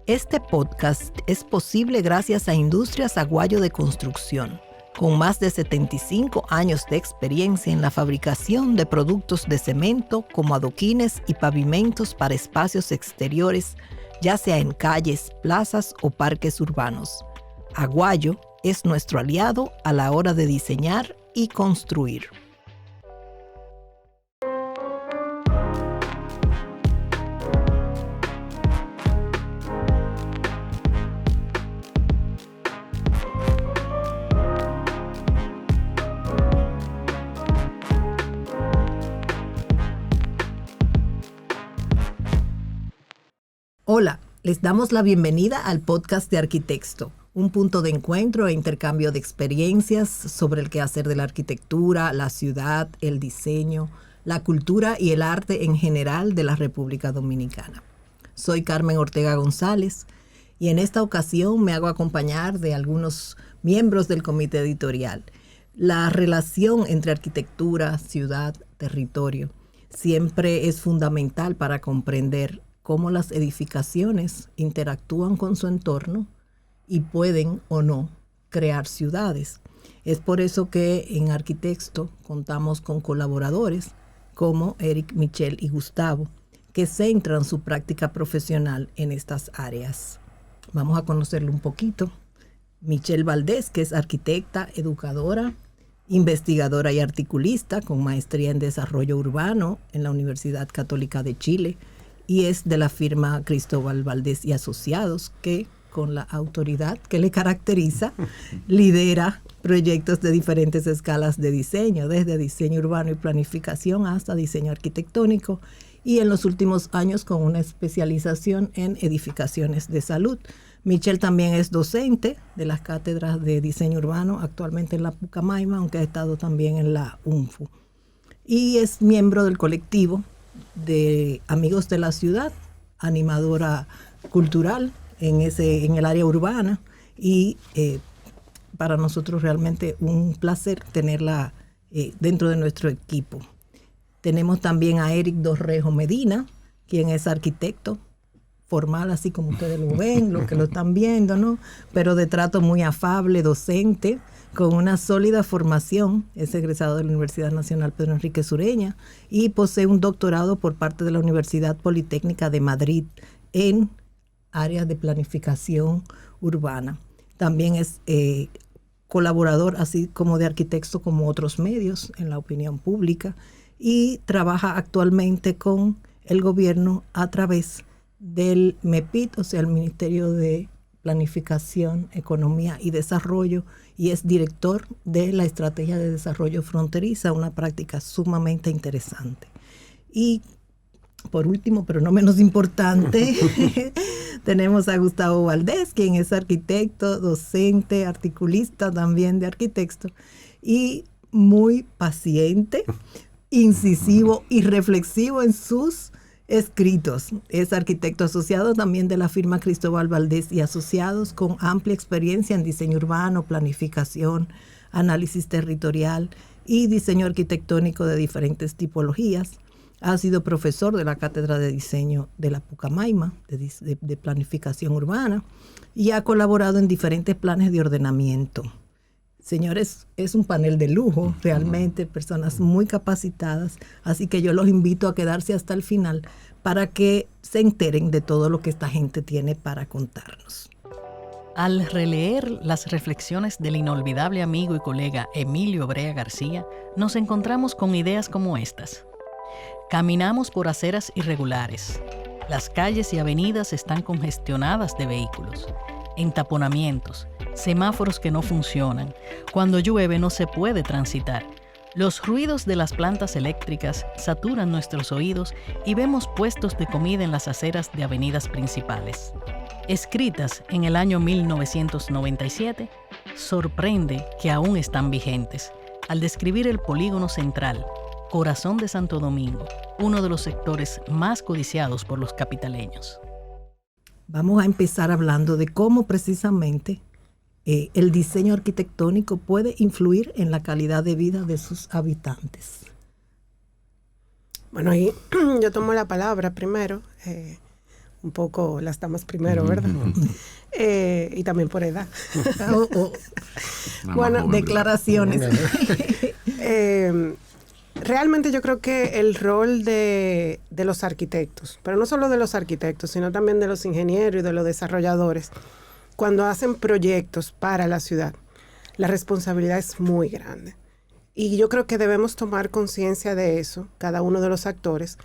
Este podcast es posible gracias a Industrias Aguayo de Construcción, con más de 75 años de experiencia en la fabricación de productos de cemento como adoquines y pavimentos para espacios exteriores, ya sea en calles, plazas o parques urbanos. Aguayo es nuestro aliado a la hora de diseñar y construir. Hola, les damos la bienvenida al podcast de Arquitecto, un punto de encuentro e intercambio de experiencias sobre el quehacer de la arquitectura, la ciudad, el diseño, la cultura y el arte en general de la República Dominicana. Soy Carmen Ortega González y en esta ocasión me hago acompañar de algunos miembros del comité editorial. La relación entre arquitectura, ciudad, territorio siempre es fundamental para comprender cómo las edificaciones interactúan con su entorno y pueden o no crear ciudades. Es por eso que en Arquitecto contamos con colaboradores como Eric, Michelle y Gustavo, que centran su práctica profesional en estas áreas. Vamos a conocerlo un poquito. Michelle Valdés, que es arquitecta, educadora, investigadora y articulista con maestría en desarrollo urbano en la Universidad Católica de Chile, y es de la firma Cristóbal Valdés y Asociados, que con la autoridad que le caracteriza, lidera proyectos de diferentes escalas de diseño, desde diseño urbano y planificación hasta diseño arquitectónico, y en los últimos años con una especialización en edificaciones de salud. Michelle también es docente de las cátedras de diseño urbano, actualmente en la Pucamaima, aunque ha estado también en la UNFU. Y es miembro del colectivo de Amigos de la Ciudad, animadora cultural en el área urbana, y para nosotros realmente un placer tenerla dentro de nuestro equipo. Tenemos también a Eric Dorrejo Medina, quien es arquitecto formal, así como ustedes lo ven, los que lo están viendo, ¿no? Pero de trato muy afable, docente, con una sólida formación. Es egresado de la Universidad Nacional Pedro Enrique Sureña y posee un doctorado por parte de la Universidad Politécnica de Madrid en áreas de planificación urbana. También es colaborador, así como de Arquitecto, como otros medios en la opinión pública, y trabaja actualmente con el gobierno a través del MEPID, o sea, el Ministerio de Planificación, Economía y Desarrollo, y es director de la Estrategia de Desarrollo Fronteriza, una práctica sumamente interesante. Y por último, pero no menos importante, tenemos a Gustavo Valdés, quien es arquitecto, docente, articulista también de Arquitecto, y muy paciente, incisivo y reflexivo en sus escritos. Es arquitecto asociado también de la firma Cristóbal Valdés y Asociados, con amplia experiencia en diseño urbano, planificación, análisis territorial y diseño arquitectónico de diferentes tipologías. Ha sido profesor de la Cátedra de Diseño de la Pucamaima, de planificación urbana, y ha colaborado en diferentes planes de ordenamiento. Señores, es un panel de lujo, realmente, personas muy capacitadas, así que yo los invito a quedarse hasta el final para que se enteren de todo lo que esta gente tiene para contarnos. Al releer las reflexiones del inolvidable amigo y colega Emilio Brea García, nos encontramos con ideas como estas. Caminamos por aceras irregulares. Las calles y avenidas están congestionadas de vehículos, entaponamientos, semáforos que no funcionan. Cuando llueve no se puede transitar. Los ruidos de las plantas eléctricas saturan nuestros oídos y vemos puestos de comida en las aceras de avenidas principales. Escritas en el año 1997, sorprende que aún están vigentes al describir el polígono central, corazón de Santo Domingo, uno de los sectores más codiciados por los capitaleños. Vamos a empezar hablando de cómo precisamente el diseño arquitectónico puede influir en la calidad de vida de sus habitantes. Bueno, ahí yo tomo la palabra primero. un poco las damas primero, ¿verdad? Y también por edad. Bueno, declaraciones. Realmente yo creo que el rol de los arquitectos, pero no solo de los arquitectos, sino también de los ingenieros y de los desarrolladores, cuando hacen proyectos para la ciudad, la responsabilidad es muy grande. Y yo creo que debemos tomar conciencia de eso, cada uno de los actores,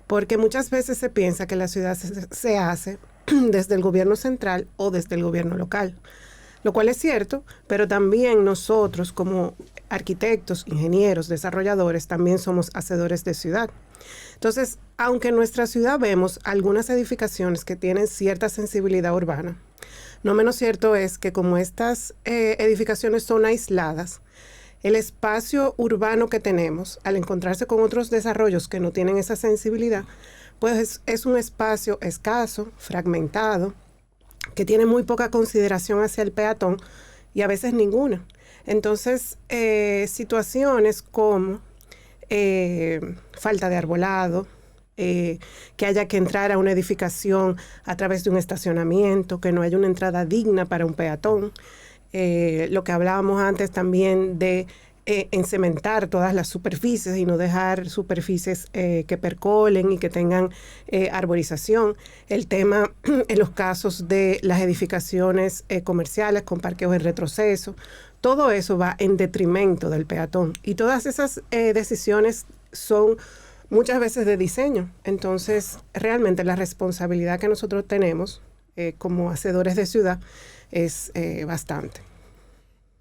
porque muchas veces se piensa que la ciudad se hace desde el gobierno central o desde el gobierno local, lo cual es cierto, pero también nosotros como arquitectos, ingenieros, desarrolladores, también somos hacedores de ciudad. Entonces, aunque en nuestra ciudad vemos algunas edificaciones que tienen cierta sensibilidad urbana, no menos cierto es que como estas edificaciones son aisladas, el espacio urbano que tenemos, al encontrarse con otros desarrollos que no tienen esa sensibilidad, pues es un espacio escaso, fragmentado, que tiene muy poca consideración hacia el peatón y a veces ninguna. Entonces, situaciones como falta de arbolado, que haya que entrar a una edificación a través de un estacionamiento, que no haya una entrada digna para un peatón, lo que hablábamos antes también de encementar todas las superficies y no dejar superficies que percolen y que tengan arborización. El tema en los casos de las edificaciones comerciales con parqueos en retroceso, todo eso va en detrimento del peatón. Y todas esas decisiones son muchas veces de diseño. Entonces, realmente la responsabilidad que nosotros tenemos como hacedores de ciudad es bastante.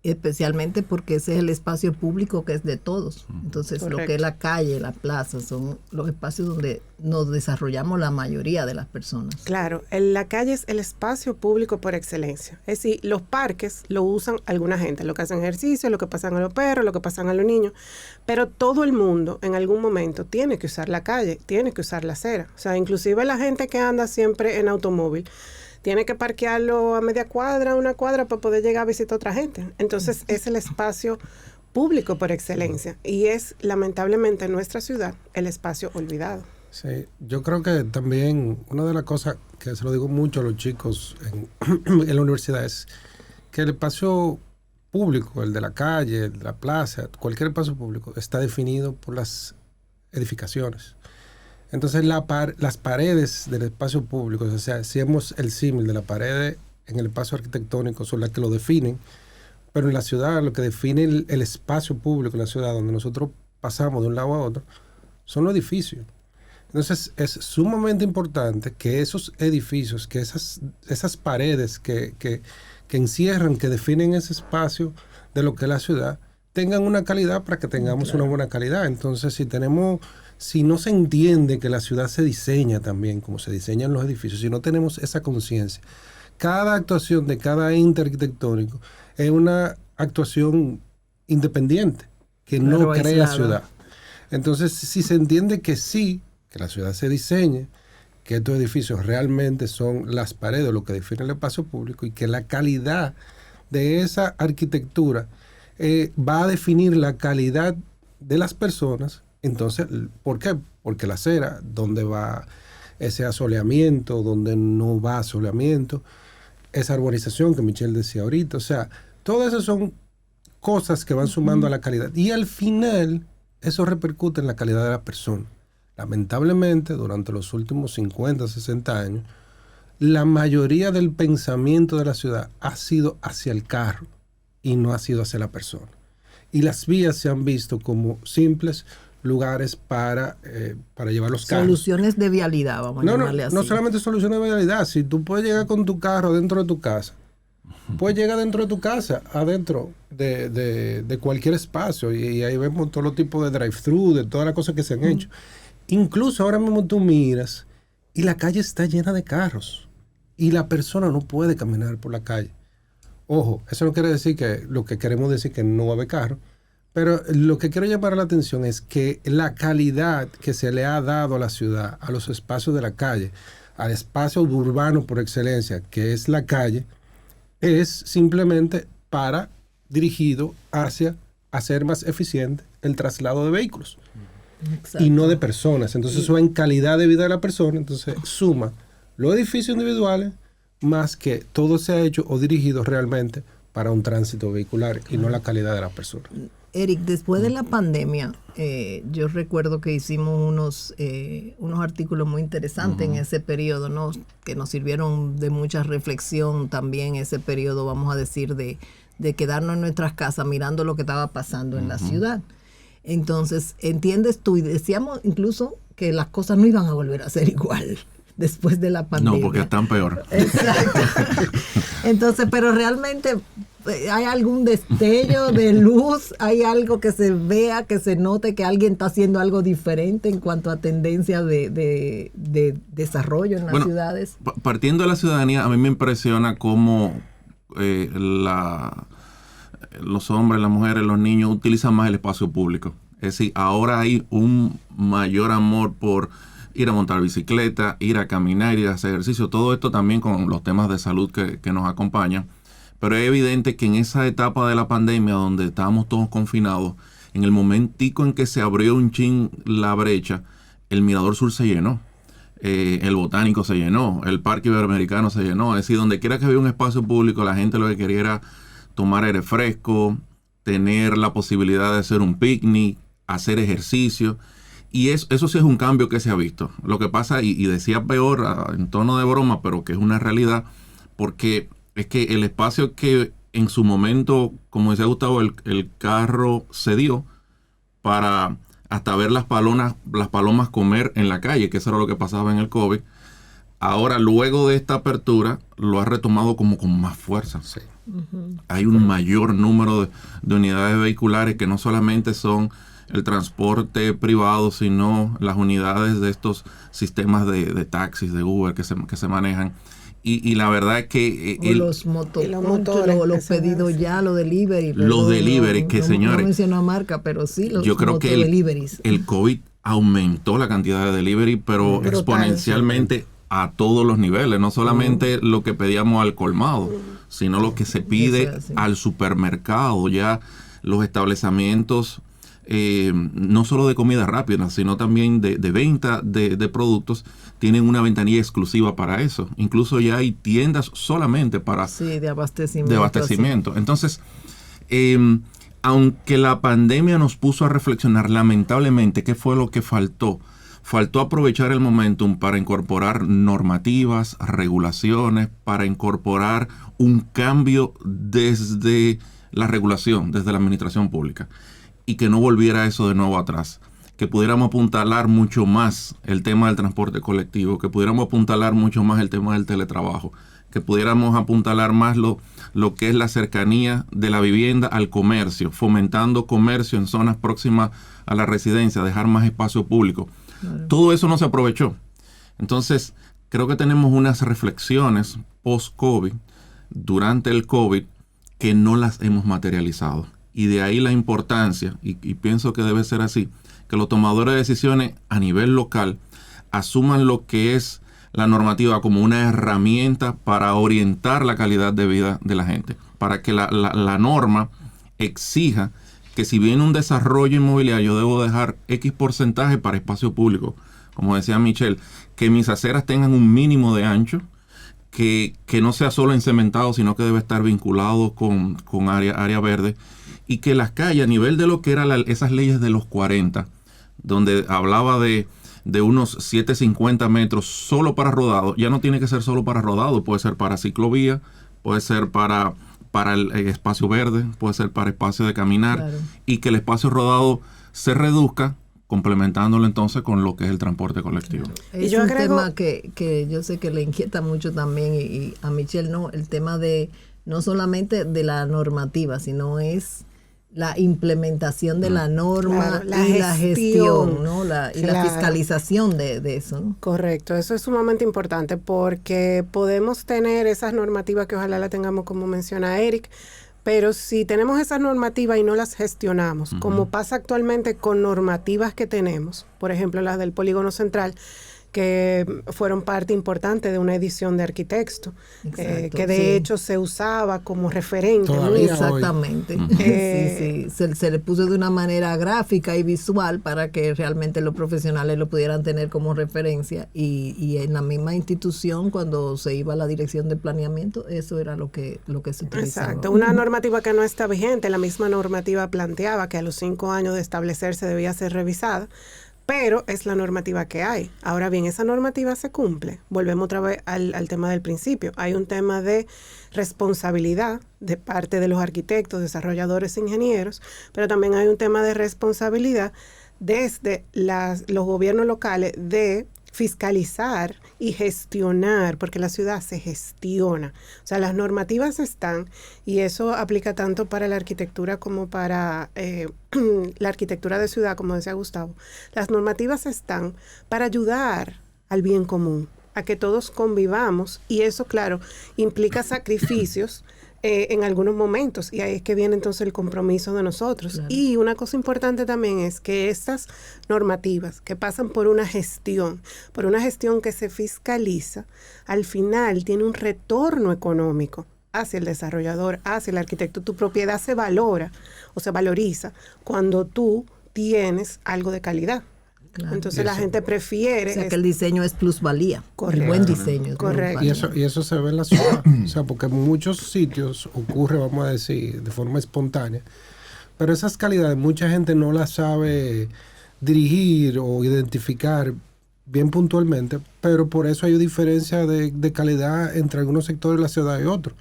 Especialmente porque ese es el espacio público que es de todos. Entonces, Correcto. Lo que es la calle, la plaza, son los espacios donde nos desarrollamos la mayoría de las personas. Claro, la calle es el espacio público por excelencia. Es decir, los parques lo usan alguna gente, lo que hacen ejercicio, lo que pasan a los perros, lo que pasan a los niños, pero todo el mundo en algún momento tiene que usar la calle, tiene que usar la acera. O sea, inclusive la gente que anda siempre en automóvil, tiene que parquearlo a media cuadra, una cuadra para poder llegar a visitar a otra gente. Entonces, es el espacio público por excelencia y es, lamentablemente, en nuestra ciudad, el espacio olvidado. Sí, yo creo que también una de las cosas que se lo digo mucho a los chicos en la universidad es que el espacio público, el de la calle, el de la plaza, cualquier espacio público, está definido por las edificaciones. Entonces las paredes del espacio público, o sea, si hemos el símil de la pared en el espacio arquitectónico, son las que lo definen, pero en la ciudad lo que define el espacio público en la ciudad donde nosotros pasamos de un lado a otro, son los edificios. Entonces es sumamente importante que esos edificios, que esas paredes que encierran, que definen ese espacio de lo que es la ciudad, tengan una calidad para que tengamos una buena calidad. Entonces si no se entiende que la ciudad se diseña también como se diseñan los edificios, si no tenemos esa conciencia, cada actuación de cada ente arquitectónico es una actuación independiente, que no crea ciudad. Entonces, si se entiende que sí, que la ciudad se diseñe, que estos edificios realmente son las paredes, lo que define el espacio público, y que la calidad de esa arquitectura va a definir la calidad de las personas. Entonces, ¿por qué? Porque la acera, donde va ese asoleamiento, donde no va asoleamiento, esa arborización que Michelle decía ahorita, o sea, todas esas son cosas que van sumando a la calidad. Y al final, eso repercute en la calidad de la persona. Lamentablemente, durante los últimos 50, 60 años, la mayoría del pensamiento de la ciudad ha sido hacia el carro y no ha sido hacia la persona. Y las vías se han visto como simples lugares para llevar los carros. Soluciones de vialidad, vamos a llamarle así. No solamente soluciones de vialidad. Si tú puedes llegar con tu carro dentro de tu casa, puedes llegar dentro de tu casa, adentro de cualquier espacio. Y ahí vemos todos los tipos de drive-thru, de todas las cosas que se han hecho. Incluso ahora mismo tú miras y la calle está llena de carros. Y la persona no puede caminar por la calle. Ojo, eso no quiere decir que lo que queremos decir que no va a haber carros. Pero lo que quiero llamar la atención es que la calidad que se le ha dado a la ciudad, a los espacios de la calle, al espacio urbano por excelencia, que es la calle, es simplemente dirigido hacia hacer más eficiente el traslado de vehículos. Exacto. Y no de personas. Entonces eso en calidad de vida de la persona, entonces suma los edificios individuales, más que todo se ha hecho o dirigido realmente para un tránsito vehicular y no la calidad de las personas. Eric, después de la pandemia, yo recuerdo que hicimos unos artículos muy interesantes en ese periodo, ¿no? Que nos sirvieron de mucha reflexión también ese periodo, vamos a decir, de quedarnos en nuestras casas mirando lo que estaba pasando en la ciudad. Entonces, entiendes tú, y decíamos incluso que las cosas no iban a volver a ser igual después de la pandemia. No, porque están peor. Exacto. Entonces, pero realmente hay algún destello de luz, hay algo que se vea, que se note que alguien está haciendo algo diferente en cuanto a tendencia de desarrollo en las ciudades. Partiendo de la ciudadanía, a mí me impresiona cómo los hombres, las mujeres, los niños utilizan más el espacio público. Es decir, ahora hay un mayor amor por ir a montar bicicleta, ir a caminar, ir a hacer ejercicio. Todo esto también con los temas de salud que nos acompañan. Pero es evidente que en esa etapa de la pandemia donde estábamos todos confinados, en el momentico en que se abrió un chin la brecha, el Mirador Sur se llenó. El Botánico se llenó, el Parque Iberoamericano se llenó. Es decir, donde quiera que había un espacio público, la gente lo que quería era tomar aire fresco, tener la posibilidad de hacer un picnic, hacer ejercicio. Y eso sí es un cambio que se ha visto. Lo que pasa, y decía peor en tono de broma, pero que es una realidad, porque es que el espacio que en su momento, como decía Gustavo, el carro cedió para hasta ver las palomas comer en la calle, que eso era lo que pasaba en el COVID. Ahora, luego de esta apertura, lo ha retomado como con más fuerza. Sí. Hay un mayor número de unidades vehiculares que no solamente son el transporte privado, sino las unidades de estos sistemas de taxis, de Uber que se manejan. Y la verdad es que los motores, los pedidos ya, los delivery. Los delivery, que señores. No menciono marca, pero sí los yo creo que el COVID aumentó la cantidad de delivery, pero exponencialmente a todos los niveles. No solamente lo que pedíamos al colmado, sino lo que se pide al supermercado. Ya los establecimientos, no solo de comida rápida, sino también de venta de productos, tienen una ventanilla exclusiva para eso. Incluso ya hay tiendas solamente para de abastecimiento. Entonces, aunque la pandemia nos puso a reflexionar, lamentablemente, ¿qué fue lo que faltó? Faltó aprovechar el momentum para incorporar normativas, regulaciones, para incorporar un cambio desde la regulación, desde la administración pública, y que no volviera eso de nuevo atrás. Que pudiéramos apuntalar mucho más el tema del transporte colectivo, que pudiéramos apuntalar mucho más el tema del teletrabajo, que pudiéramos apuntalar más lo que es la cercanía de la vivienda al comercio, fomentando comercio en zonas próximas a la residencia, dejar más espacio público. Claro. Todo eso no se aprovechó. Entonces, creo que tenemos unas reflexiones post-COVID, durante el COVID, que no las hemos materializado. Y de ahí la importancia, y pienso que debe ser así, que los tomadores de decisiones a nivel local asuman lo que es la normativa como una herramienta para orientar la calidad de vida de la gente, para que la norma exija que si viene un desarrollo inmobiliario, yo debo dejar X porcentaje para espacio público. Como decía Michelle, que mis aceras tengan un mínimo de ancho, que no sea solo encementado, sino que debe estar vinculado con área verde, y que las calles, a nivel de lo que eran esas leyes de los 40, donde hablaba de unos 750 metros solo para rodado, ya no tiene que ser solo para rodado, puede ser para ciclovía, puede ser para el espacio verde, puede ser para espacio de caminar, claro. Y que el espacio rodado se reduzca, complementándolo entonces con lo que es el transporte colectivo. Claro. Es un tema que yo sé que le inquieta mucho también, y a Michelle no, el tema de no solamente de la normativa, sino es la implementación de la norma, claro, la gestión, ¿no? La fiscalización de eso, ¿no? Correcto, eso es sumamente importante porque podemos tener esas normativas que ojalá la tengamos como menciona Eric, pero si tenemos esas normativas y no las gestionamos, como pasa actualmente con normativas que tenemos, por ejemplo las del Polígono Central, que fueron parte importante de una edición de Arquitecto, que de hecho se usaba como referente. Todavía Exactamente. hoy. Se le puso de una manera gráfica y visual para que realmente los profesionales lo pudieran tener como referencia, y en la misma institución, cuando se iba a la dirección de planeamiento, eso era lo que se utilizaba. Exacto, una normativa que no está vigente. La misma normativa planteaba que a los 5 años de establecerse debía ser revisada, pero es la normativa que hay. Ahora bien, esa normativa se cumple. Volvemos otra vez al tema del principio. Hay un tema de responsabilidad de parte de los arquitectos, desarrolladores e ingenieros, pero también hay un tema de responsabilidad desde los gobiernos locales de fiscalizar y gestionar, porque la ciudad se gestiona. O sea, las normativas están, y eso aplica tanto para la arquitectura como para la arquitectura de ciudad, como decía Gustavo. Las normativas están para ayudar al bien común, a que todos convivamos, y eso, claro, implica sacrificios en algunos momentos, y ahí es que viene entonces el compromiso de nosotros. Claro. Y una cosa importante también es que estas normativas que pasan por una gestión que se fiscaliza, al final tiene un retorno económico hacia el desarrollador, hacia el arquitecto. Tu propiedad se valora o se valoriza cuando tú tienes algo de calidad. Claro. Entonces la gente prefiere... O sea, que el diseño es plusvalía. Correcto. El buen diseño es correcto. Y eso se ve en la ciudad. O sea, porque en muchos sitios ocurre, vamos a decir, de forma espontánea. Pero esas calidades mucha gente no las sabe dirigir o identificar bien puntualmente, pero por eso hay diferencia de calidad entre algunos sectores de la ciudad y otros.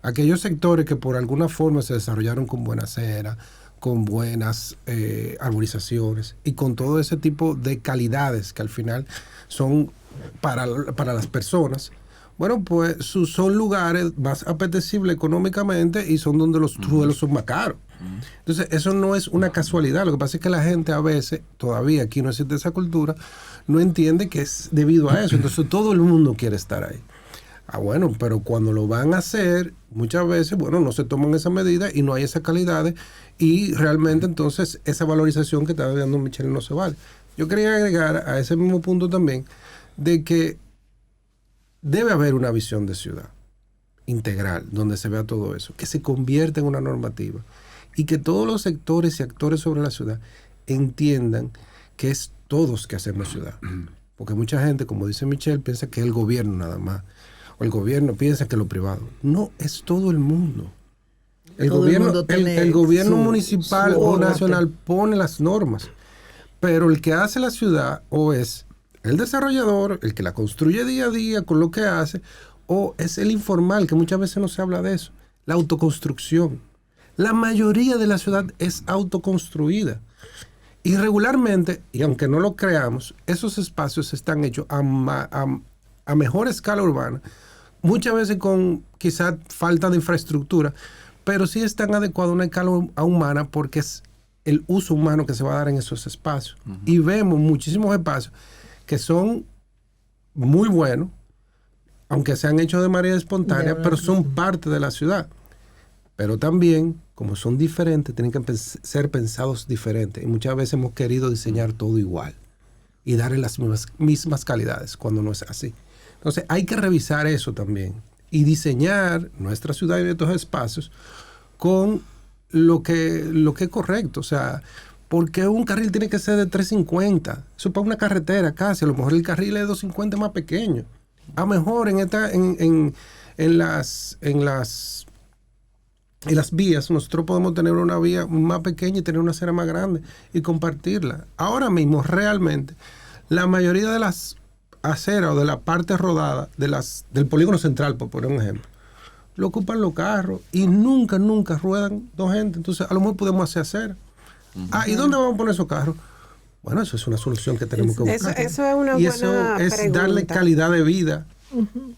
Aquellos sectores que por alguna forma se desarrollaron con buena acera, con buenas arborizaciones y con todo ese tipo de calidades que al final son para las personas, bueno, pues son lugares más apetecibles económicamente y son donde los suelos son más caros. Entonces, eso no es una casualidad. Lo que pasa es que la gente a veces, todavía aquí no existe esa cultura, no entiende que es debido a eso. Entonces, todo el mundo quiere estar ahí. Bueno, pero cuando lo van a hacer, muchas veces, bueno, no se toman esa medida y no hay esas calidades, y realmente entonces esa valorización que estaba dando Michelle no se vale. Yo quería agregar a ese mismo punto también de que debe haber una visión de ciudad integral donde se vea todo eso, que se convierta en una normativa y que todos los sectores y actores sobre la ciudad entiendan que es todos que hacemos ciudad. Porque mucha gente, como dice Michelle, piensa que es el gobierno nada más. O el gobierno piensa que es lo privado. No, es todo el mundo. El gobierno municipal o nacional pone las normas. Pero el que hace la ciudad o es el desarrollador, el que la construye día a día con lo que hace, o es el informal, que muchas veces no se habla de eso. La autoconstrucción. La mayoría de la ciudad es autoconstruida. Y regularmente, y aunque no lo creamos, esos espacios están hechos a mejor escala urbana, muchas veces con quizás falta de infraestructura, pero sí están adecuados a una escala humana porque es el uso humano que se va a dar en esos espacios. Uh-huh. Y vemos muchísimos espacios que son muy buenos, aunque se han hecho de manera espontánea, pero son parte de la ciudad. Pero también, como son diferentes, tienen que ser pensados diferentes. Y muchas veces hemos querido diseñar todo igual y darle las mismas calidades, cuando no es así. Entonces hay que revisar eso también y diseñar nuestra ciudad y estos espacios con lo que es correcto. O sea, ¿por qué un carril tiene que ser de 350? Eso para una carretera casi. A lo mejor el carril es de 250 más pequeño. A lo mejor en las vías nosotros podemos tener una vía más pequeña y tener una acera más grande y compartirla. Ahora mismo realmente la mayoría de las aceras o de la parte rodada del polígono central, por poner un ejemplo, lo ocupan los carros y nunca ruedan dos gente. Entonces a lo mejor podemos hacer acera. Uh-huh. ¿Y dónde vamos a poner esos carros? Bueno, eso es una solución que tenemos que buscar. Eso es una buena pregunta. Eso es darle calidad de vida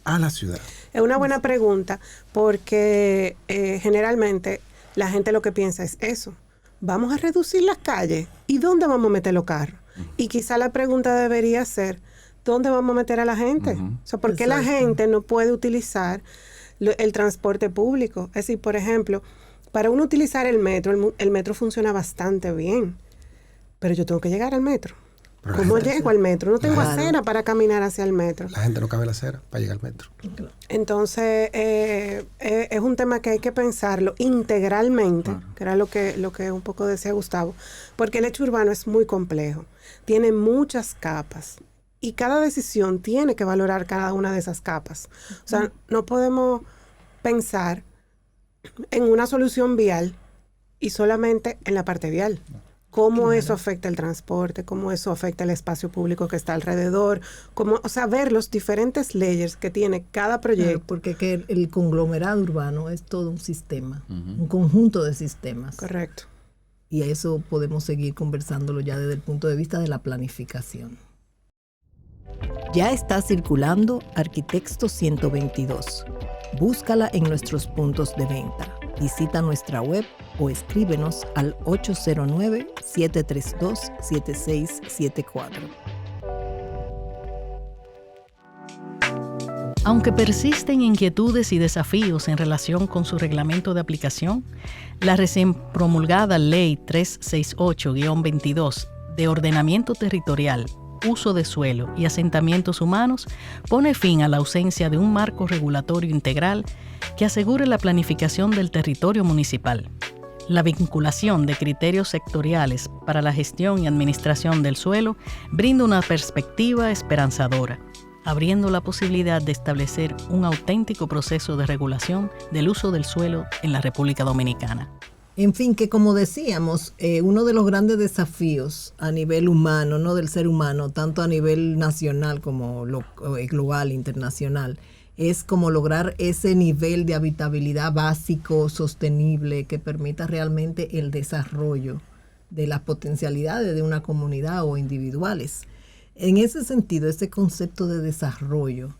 a la ciudad. Es una buena pregunta porque generalmente la gente lo que piensa es eso. Vamos a reducir las calles. ¿Y dónde vamos a meter los carros? Y quizá la pregunta debería ser, ¿dónde vamos a meter a la gente? O sea, ¿por qué la gente no puede utilizar el transporte público? Es decir, por ejemplo, para uno utilizar el metro funciona bastante bien. Pero yo tengo que llegar al metro. Pero ¿Cómo llego al metro? No tengo Claro. acera para caminar hacia el metro. La gente no cabe en la acera para llegar al metro. Entonces, es un tema que hay que pensarlo integralmente, que era lo que un poco decía Gustavo, porque el hecho urbano es muy complejo, tiene muchas capas y cada decisión tiene que valorar cada una de esas capas. O sea, no podemos pensar en una solución vial y solamente en la parte vial. Cómo eso afecta el transporte, cómo eso afecta el espacio público que está alrededor, o sea, ver los diferentes layers que tiene cada proyecto. Claro, porque que el conglomerado urbano es todo un sistema, un conjunto de sistemas. Correcto. Y eso podemos seguir conversándolo ya desde el punto de vista de la planificación. Ya está circulando Arquitecto 122. Búscala en nuestros puntos de venta. Visita nuestra web o escríbenos al 809-732-7674. Aunque persisten inquietudes y desafíos en relación con su reglamento de aplicación, la recién promulgada Ley 368-22 de Ordenamiento Territorial, Uso de Suelo y Asentamientos Humanos pone fin a la ausencia de un marco regulatorio integral que asegure la planificación del territorio municipal. La vinculación de criterios sectoriales para la gestión y administración del suelo brinda una perspectiva esperanzadora, abriendo la posibilidad de establecer un auténtico proceso de regulación del uso del suelo en la República Dominicana. En fin, que como decíamos, uno de los grandes desafíos a nivel humano, no del ser humano, tanto a nivel nacional como global, internacional, es como lograr ese nivel de habitabilidad básico, sostenible, que permita realmente el desarrollo de las potencialidades de una comunidad o individuales. En ese sentido, ese concepto de desarrollo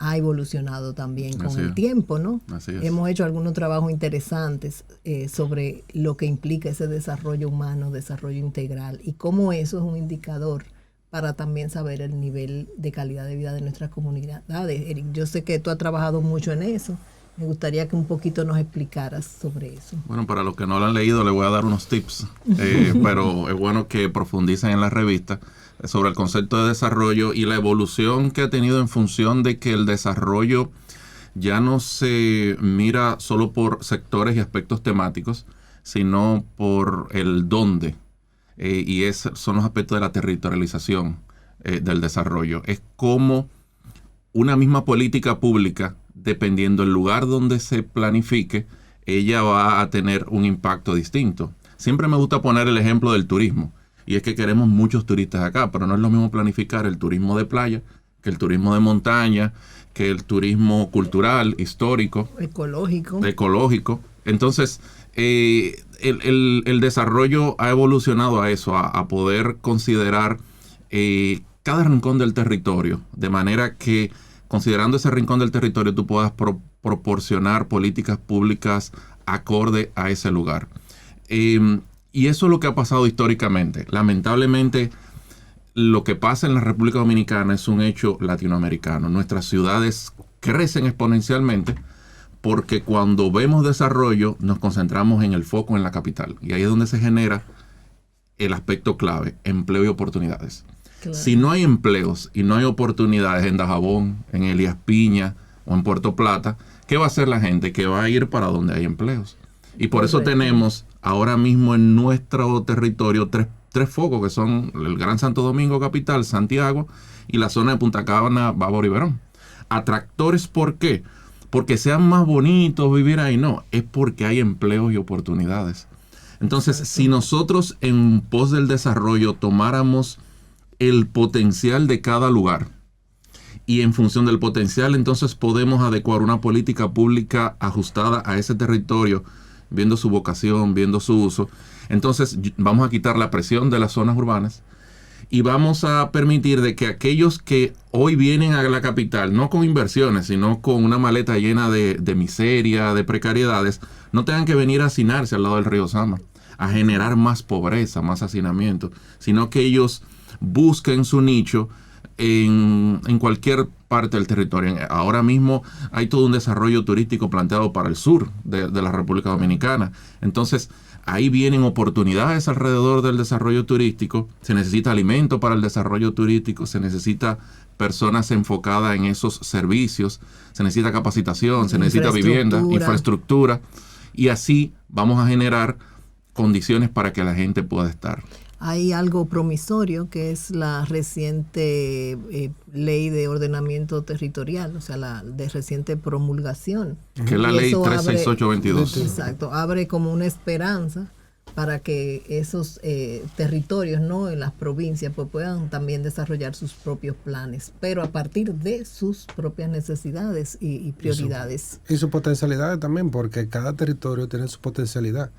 ha evolucionado también con el tiempo, ¿no? Así es. Hemos hecho algunos trabajos interesantes sobre lo que implica ese desarrollo humano, desarrollo integral, y cómo eso es un indicador para también saber el nivel de calidad de vida de nuestras comunidades. Eric, yo sé que tú has trabajado mucho en eso. Me gustaría que un poquito nos explicaras sobre eso. Bueno, para los que no lo han leído, les voy a dar unos tips, pero es bueno que profundicen en la revista sobre el concepto de desarrollo y la evolución que ha tenido en función de que el desarrollo ya no se mira solo por sectores y aspectos temáticos, sino por el dónde. Y son los aspectos de la territorialización del desarrollo. Es como una misma política pública, dependiendo del lugar donde se planifique, ella va a tener un impacto distinto. Siempre me gusta poner el ejemplo del turismo. Y es que queremos muchos turistas acá, pero no es lo mismo planificar el turismo de playa que el turismo de montaña, que el turismo cultural, histórico, ecológico. Entonces, el desarrollo ha evolucionado a eso, a poder considerar cada rincón del territorio, de manera que, considerando ese rincón del territorio, tú puedas proporcionar políticas públicas acorde a ese lugar. Y eso es lo que ha pasado históricamente. Lamentablemente, lo que pasa en la República Dominicana es un hecho latinoamericano. Nuestras ciudades crecen exponencialmente porque cuando vemos desarrollo nos concentramos en el foco en la capital. Y ahí es donde se genera el aspecto clave, empleo y oportunidades. Claro. Si no hay empleos y no hay oportunidades en Dajabón, en Elías Piña o en Puerto Plata, ¿qué va a hacer la gente? Que va a ir para donde hay empleos. Y por eso tenemos ahora mismo en nuestro territorio tres focos, que son el Gran Santo Domingo capital, Santiago, y la zona de Punta Cana, Bávaro y Verón. Atractores, ¿por qué? Porque sean más bonitos vivir ahí, no, es porque hay empleos y oportunidades. Entonces, si nosotros en pos del desarrollo tomáramos el potencial de cada lugar, y en función del potencial, entonces podemos adecuar una política pública ajustada a ese territorio, viendo su vocación, viendo su uso. Entonces vamos a quitar la presión de las zonas urbanas y vamos a permitir de que aquellos que hoy vienen a la capital, no con inversiones, sino con una maleta llena de miseria, de precariedades, no tengan que venir a hacinarse al lado del río Sama, a generar más pobreza, más hacinamiento, sino que ellos busquen su nicho en cualquier parte del territorio. Ahora mismo hay todo un desarrollo turístico planteado para el sur de la República Dominicana. Entonces, ahí vienen oportunidades alrededor del desarrollo turístico. Se necesita alimento para el desarrollo turístico, se necesita personas enfocadas en esos servicios, se necesita capacitación, se necesita vivienda, infraestructura, y así vamos a generar condiciones para que la gente pueda estar. Hay algo promisorio que es la reciente ley de ordenamiento territorial, o sea, la de reciente promulgación. Que es la ley 36822. Exacto, abre como una esperanza para que esos territorios, ¿no?, en las provincias, pues puedan también desarrollar sus propios planes, pero a partir de sus propias necesidades y prioridades. Y su potencialidad también, porque cada territorio tiene su potencialidad.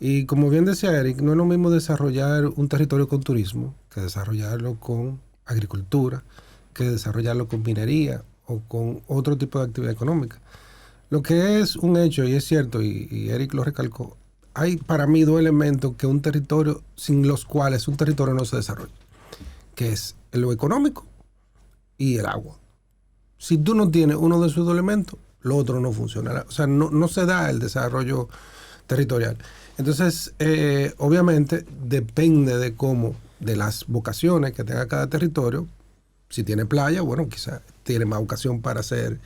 Y como bien decía Eric, no es lo mismo desarrollar un territorio con turismo que desarrollarlo con agricultura, que desarrollarlo con minería o con otro tipo de actividad económica. Lo que es un hecho, y es cierto, y Eric lo recalcó, hay para mí dos elementos que un territorio, sin los cuales un territorio no se desarrolla, que es lo económico y el agua. Si tú no tienes uno de esos dos elementos, lo otro no funciona. O sea, no se da el desarrollo territorial. Entonces, obviamente, depende de las vocaciones que tenga cada territorio. Si tiene playa, bueno, quizás tiene más vocación para ser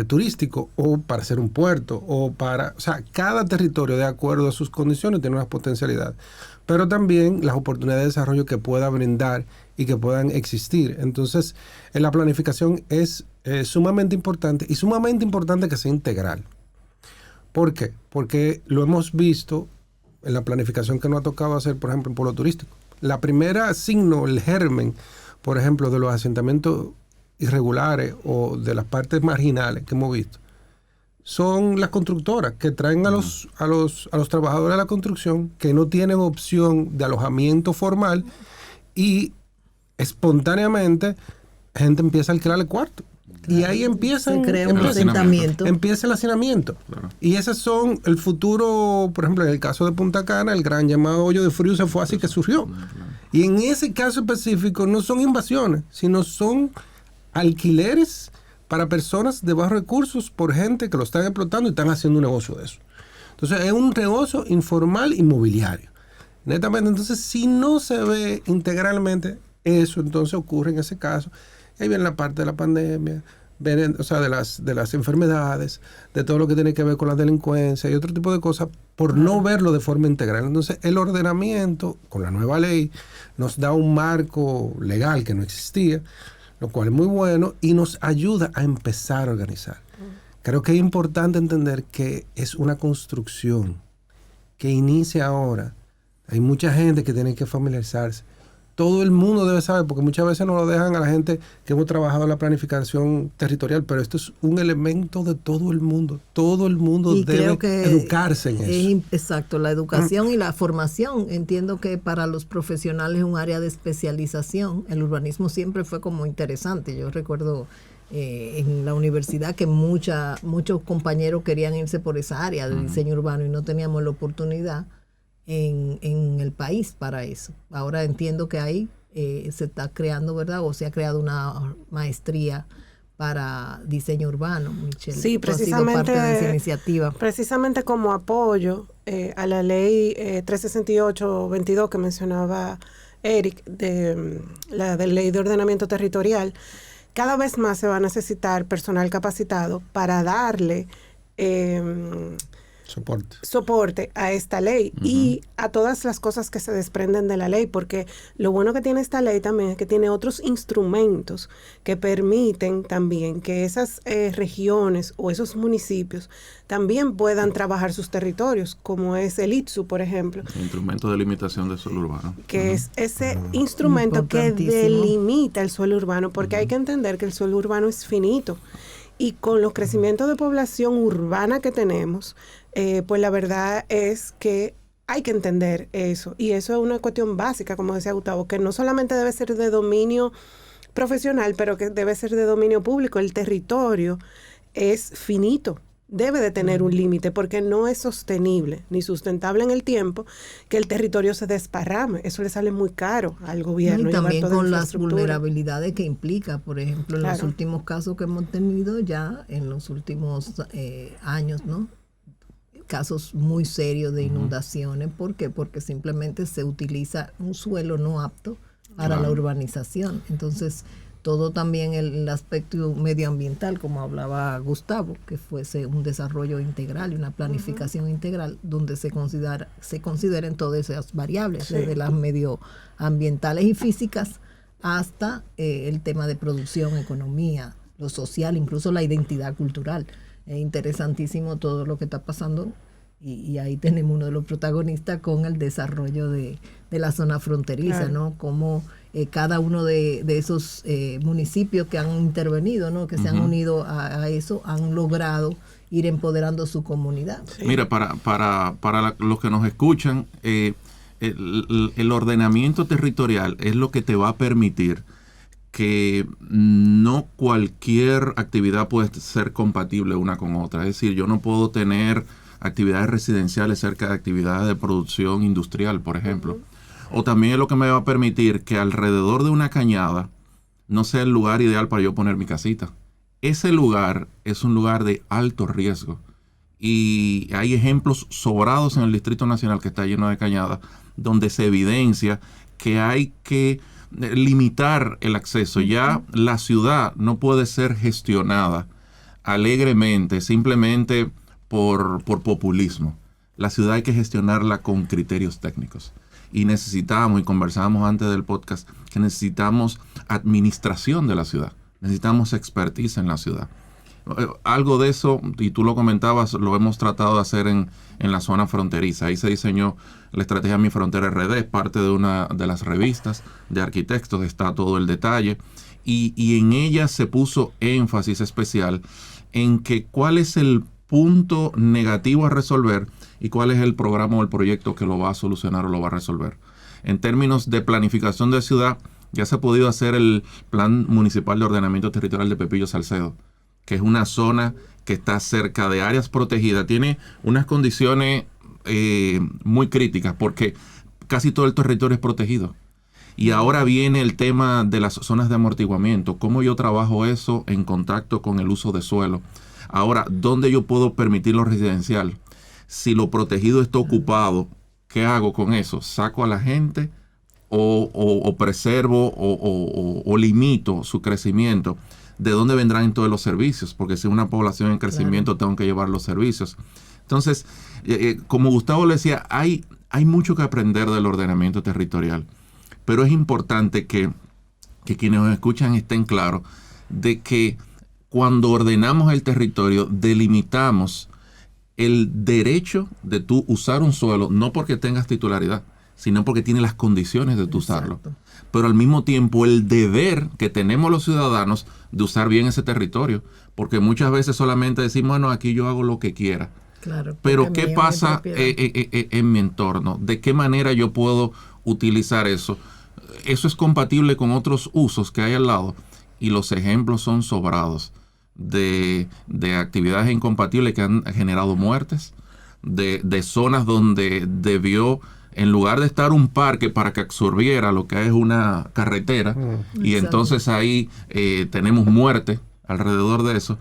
turístico o para ser un puerto o sea, cada territorio de acuerdo a sus condiciones tiene una potencialidad, pero también las oportunidades de desarrollo que pueda brindar y que puedan existir. Entonces, en la planificación es sumamente importante y sumamente importante que sea integral. ¿Por qué? Porque lo hemos visto en la planificación que nos ha tocado hacer, por ejemplo, en polo turístico. La primera signo, el germen, por ejemplo, de los asentamientos irregulares o de las partes marginales que hemos visto, son las constructoras que traen a los trabajadores de la construcción que no tienen opción de alojamiento formal y espontáneamente gente empieza a alquilar el cuarto. Y ahí empieza un asentamiento. Empieza el hacinamiento. Claro. Y esos son el futuro, por ejemplo, en el caso de Punta Cana, el gran llamado hoyo de frío se fue así que surgió. Claro. Y en ese caso específico no son invasiones, sino son alquileres para personas de bajos recursos por gente que lo están explotando y están haciendo un negocio de eso. Entonces es un negocio informal inmobiliario. Netamente, entonces si no se ve integralmente eso, entonces ocurre en ese caso. Ahí viene la parte de la pandemia, o sea, de las enfermedades, de todo lo que tiene que ver con la delincuencia y otro tipo de cosas, por no verlo de forma integral. Entonces, el ordenamiento, con la nueva ley, nos da un marco legal que no existía, lo cual es muy bueno y nos ayuda a empezar a organizar. Creo que es importante entender que es una construcción que inicia ahora. Hay mucha gente que tiene que familiarizarse. Todo el mundo debe saber, porque muchas veces no lo dejan a la gente que hemos trabajado en la planificación territorial, pero esto es un elemento de todo el mundo. Todo el mundo debe educarse en eso. Exacto, la educación y la formación. Entiendo que para los profesionales es un área de especialización. El urbanismo siempre fue como interesante. Yo recuerdo en la universidad que muchos compañeros querían irse por esa área de diseño urbano y no teníamos la oportunidad en el país para eso. Ahora entiendo que ahí se está creando, ¿verdad? O se ha creado una maestría para diseño urbano, Michelle. Sí, precisamente, ha sido parte de esa iniciativa. Precisamente como apoyo a la ley 368-22 que mencionaba Eric, de la ley de ordenamiento territorial, cada vez más se va a necesitar personal capacitado para darle soporte a esta ley y a todas las cosas que se desprenden de la ley, porque lo bueno que tiene esta ley también es que tiene otros instrumentos que permiten también que esas regiones o esos municipios también puedan trabajar sus territorios, como es el ITSU, por ejemplo. El instrumento de limitación del suelo urbano. Que es ese instrumento que delimita el suelo urbano, porque hay que entender que el suelo urbano es finito. Y con los crecimientos de población urbana que tenemos, pues la verdad es que hay que entender eso. Y eso es una cuestión básica, como decía Gustavo, que no solamente debe ser de dominio profesional, pero que debe ser de dominio público. El territorio es finito. debe de tener un límite, porque no es sostenible ni sustentable en el tiempo que el territorio se desparrame. Eso le sale muy caro al gobierno. Y también con las vulnerabilidades que implica, por ejemplo, en los últimos casos que hemos tenido ya en los últimos años, ¿no? Casos muy serios de inundaciones. ¿Por qué? Porque simplemente se utiliza un suelo no apto para la urbanización. Entonces, todo también el aspecto medioambiental, como hablaba Gustavo, que fuese un desarrollo integral y una planificación integral donde se consideren todas esas variables, desde las medioambientales y físicas hasta el tema de producción, economía, lo social, incluso la identidad cultural. Es interesantísimo todo lo que está pasando y ahí tenemos uno de los protagonistas con el desarrollo de la zona fronteriza, ¿no? Como cada uno de esos municipios que han intervenido, ¿no? Que se han unido a eso, han logrado ir empoderando su comunidad. Sí. Mira, para los que nos escuchan, el ordenamiento territorial es lo que te va a permitir que no cualquier actividad puede ser compatible una con otra. Es decir, yo no puedo tener actividades residenciales cerca de actividades de producción industrial, por ejemplo. O también es lo que me va a permitir que alrededor de una cañada no sea el lugar ideal para yo poner mi casita. Ese lugar es un lugar de alto riesgo. Y hay ejemplos sobrados en el Distrito Nacional, que está lleno de cañadas, donde se evidencia que hay que limitar el acceso. Ya la ciudad no puede ser gestionada alegremente, simplemente por populismo. La ciudad hay que gestionarla con criterios técnicos. Y necesitamos, y conversábamos antes del podcast, que necesitamos administración de la ciudad. Necesitamos expertise en la ciudad. Algo de eso, y tú lo comentabas, lo hemos tratado de hacer en la zona fronteriza. Ahí se diseñó la estrategia Mi Frontera RD, es parte de una de las revistas de arquitectos, está todo el detalle. Y en ella se puso énfasis especial en que cuál es el punto negativo a resolver y cuál es el programa o el proyecto que lo va a solucionar o lo va a resolver. En términos de planificación de ciudad, ya se ha podido hacer el Plan Municipal de Ordenamiento Territorial de Pepillo Salcedo, que es una zona que está cerca de áreas protegidas. Tiene unas condiciones muy críticas porque casi todo el territorio es protegido. Y ahora viene el tema de las zonas de amortiguamiento. ¿Cómo yo trabajo eso en contacto con el uso de suelo? Ahora, ¿dónde yo puedo permitir lo residencial? Si lo protegido está ocupado, ¿qué hago con eso? ¿Saco a la gente o preservo o limito su crecimiento? ¿De dónde vendrán todos los servicios? Porque si una población en crecimiento, tengo que llevar los servicios. Entonces, como Gustavo le decía, hay mucho que aprender del ordenamiento territorial. Pero es importante que quienes nos escuchan estén claros de que cuando ordenamos el territorio, delimitamos el derecho de tú usar un suelo, no porque tengas titularidad, sino porque tiene las condiciones de tú usarlo. Pero al mismo tiempo el deber que tenemos los ciudadanos de usar bien ese territorio, porque muchas veces solamente decimos, bueno, aquí yo hago lo que quiera. Claro, pero ¿qué pasa en mi entorno? ¿De qué manera yo puedo utilizar eso? Eso es compatible con otros usos que hay al lado, y los ejemplos son sobrados de actividades incompatibles que han generado muertes, de zonas donde debió, en lugar de estar un parque para que absorbiera lo que es una carretera, y entonces ahí tenemos muerte alrededor de eso,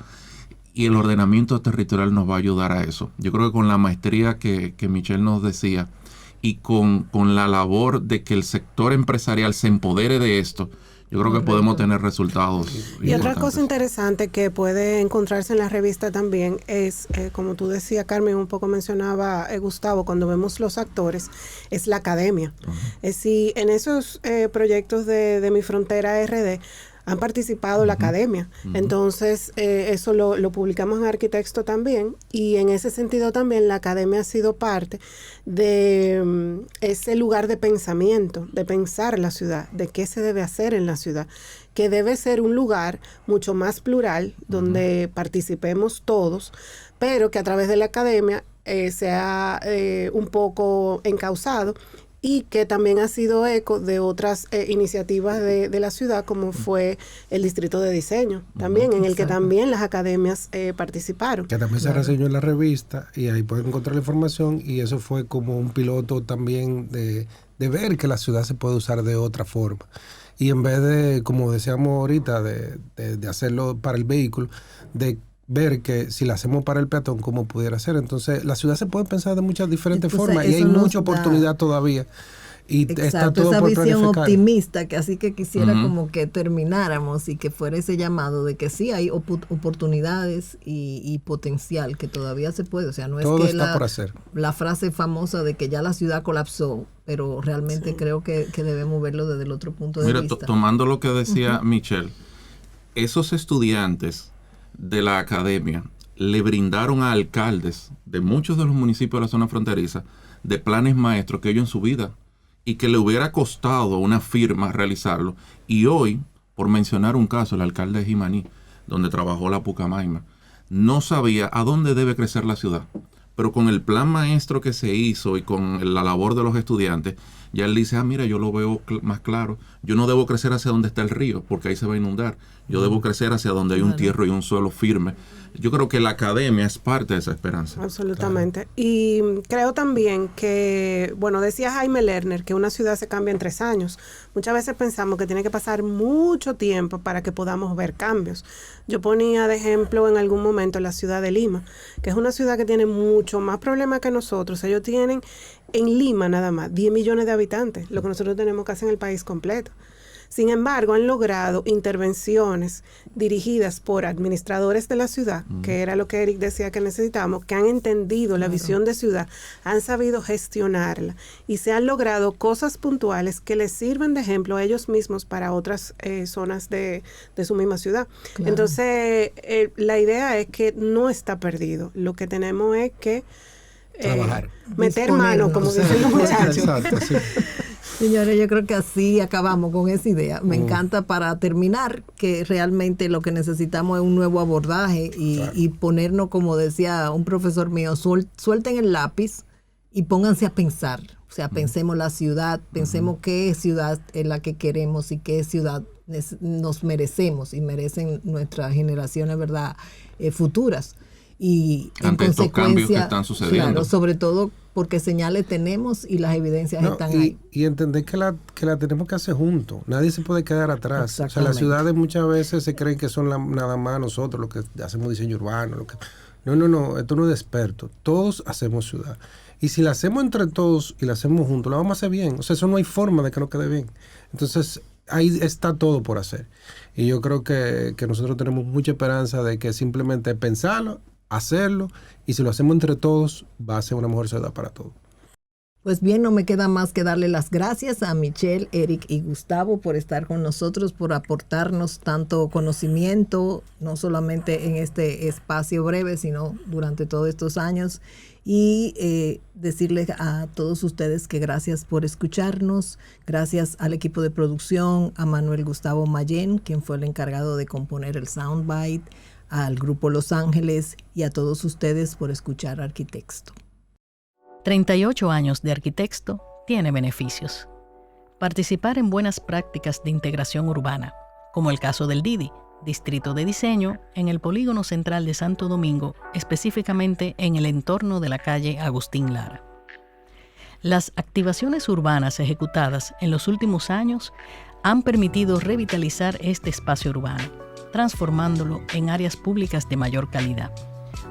y el ordenamiento territorial nos va a ayudar a eso. Yo creo que con la maestría que Michelle nos decía, y con la labor de que el sector empresarial se empodere de esto, yo creo que podemos tener resultados importantes. Y otra cosa interesante que puede encontrarse en la revista también es, como tú decías, Carmen, un poco mencionaba Gustavo, cuando vemos los actores, es la academia. Es decir, en esos proyectos de Mi Frontera RD, han participado la academia. Entonces, eso lo publicamos en Arquitecto también, y en ese sentido también la academia ha sido parte de ese lugar de pensamiento, de pensar la ciudad, de qué se debe hacer en la ciudad, que debe ser un lugar mucho más plural, donde participemos todos, pero que a través de la academia sea un poco encauzado y que también ha sido eco de otras iniciativas de la ciudad, como fue el Distrito de Diseño, también, en el que también las academias participaron. Que también se reseñó en la revista, y ahí pueden encontrar la información, y eso fue como un piloto también de ver que la ciudad se puede usar de otra forma. Y en vez de, como decíamos ahorita, de hacerlo para el vehículo, de ver que si la hacemos para el peatón, cómo pudiera ser. Entonces, la ciudad se puede pensar de muchas diferentes formas, y hay mucha oportunidad todavía. Y está todo esa por visión planificar. optimista, que así que quisiera como que termináramos y que fuera ese llamado de que sí hay oportunidades y potencial, que todavía se puede. O sea, no es todo que está por hacer. La frase famosa de que ya la ciudad colapsó, pero realmente creo que debemos verlo desde el otro punto de vista. Tomando lo que decía Michelle, esos estudiantes de la academia le brindaron a alcaldes de muchos de los municipios de la zona fronteriza de planes maestros que ellos en su vida, y que le hubiera costado una firma realizarlo. Y hoy, por mencionar un caso, el alcalde de Jimaní, donde trabajó la Pucamaima, no sabía a dónde debe crecer la ciudad. Pero con el plan maestro que se hizo y con la labor de los estudiantes, ya él dice, mira, yo lo veo más claro. Yo no debo crecer hacia donde está el río, porque ahí se va a inundar. Yo debo crecer hacia donde hay un tierro y un suelo firme. Yo creo que la academia es parte de esa esperanza. Absolutamente. Claro. Y creo también que, bueno, decía Jaime Lerner que una ciudad se cambia en 3 años. Muchas veces pensamos que tiene que pasar mucho tiempo para que podamos ver cambios. Yo ponía de ejemplo en algún momento la ciudad de Lima, que es una ciudad que tiene mucho más problemas que nosotros. Ellos tienen en Lima nada más 10 millones de habitantes, lo que nosotros tenemos casi en el país completo. Sin embargo, han logrado intervenciones dirigidas por administradores de la ciudad, que era lo que Eric decía que necesitábamos, que han entendido la visión de ciudad, han sabido gestionarla y se han logrado cosas puntuales que les sirven de ejemplo a ellos mismos para otras zonas de su misma ciudad. Claro. Entonces, la idea es que no está perdido. Lo que tenemos es que trabajar. Meter mano, como dicen los muchachos. Exacto, sí. Señores, yo creo que así acabamos con esa idea. Me encanta, para terminar, que realmente lo que necesitamos es un nuevo abordaje y ponernos, como decía un profesor mío, suelten el lápiz y pónganse a pensar. O sea, pensemos la ciudad, pensemos qué ciudad es la que queremos y qué ciudad nos merecemos y merecen nuestras generaciones, ¿verdad?, futuras. Y ante en estos cambios que están sucediendo. Claro, sobre todo porque señales tenemos y las evidencias están ahí. Y entender que la tenemos que hacer juntos. Nadie se puede quedar atrás. O sea, las ciudades muchas veces se creen que son nada más nosotros los que hacemos diseño urbano. No, esto no es de expertos. Todos hacemos ciudad. Y si la hacemos entre todos y la hacemos juntos, la vamos a hacer bien. O sea, eso no hay forma de que no quede bien. Entonces, ahí está todo por hacer. Y yo creo que nosotros tenemos mucha esperanza de que simplemente pensarlo, hacerlo, y si lo hacemos entre todos, va a ser una mejor ciudad para todos. Pues bien, no me queda más que darle las gracias a Michelle, Eric y Gustavo por estar con nosotros, por aportarnos tanto conocimiento, no solamente en este espacio breve, sino durante todos estos años. Y decirles a todos ustedes que gracias por escucharnos, gracias al equipo de producción, a Manuel Gustavo Mayén, quien fue el encargado de componer el soundbite, al Grupo Los Ángeles y a todos ustedes por escuchar Arquitexto. 38 años de Arquitexto tiene beneficios. Participar en buenas prácticas de integración urbana, como el caso del DIDI, Distrito de Diseño, en el Polígono Central de Santo Domingo, específicamente en el entorno de la calle Agustín Lara. Las activaciones urbanas ejecutadas en los últimos años han permitido revitalizar este espacio urbano, transformándolo en áreas públicas de mayor calidad.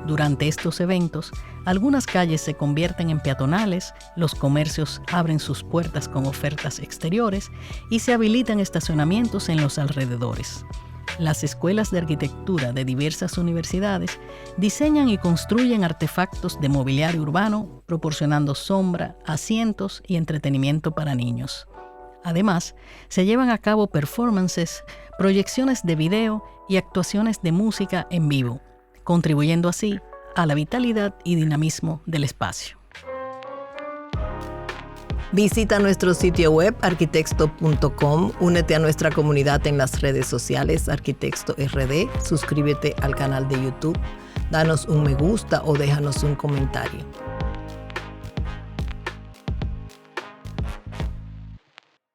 Durante estos eventos, algunas calles se convierten en peatonales, los comercios abren sus puertas con ofertas exteriores y se habilitan estacionamientos en los alrededores. Las escuelas de arquitectura de diversas universidades diseñan y construyen artefactos de mobiliario urbano, proporcionando sombra, asientos y entretenimiento para niños. Además, se llevan a cabo performances, proyecciones de video y actuaciones de música en vivo, contribuyendo así a la vitalidad y dinamismo del espacio. Visita nuestro sitio web arquitexto.com, únete a nuestra comunidad en las redes sociales Arquitexto RD, suscríbete al canal de YouTube, danos un me gusta o déjanos un comentario.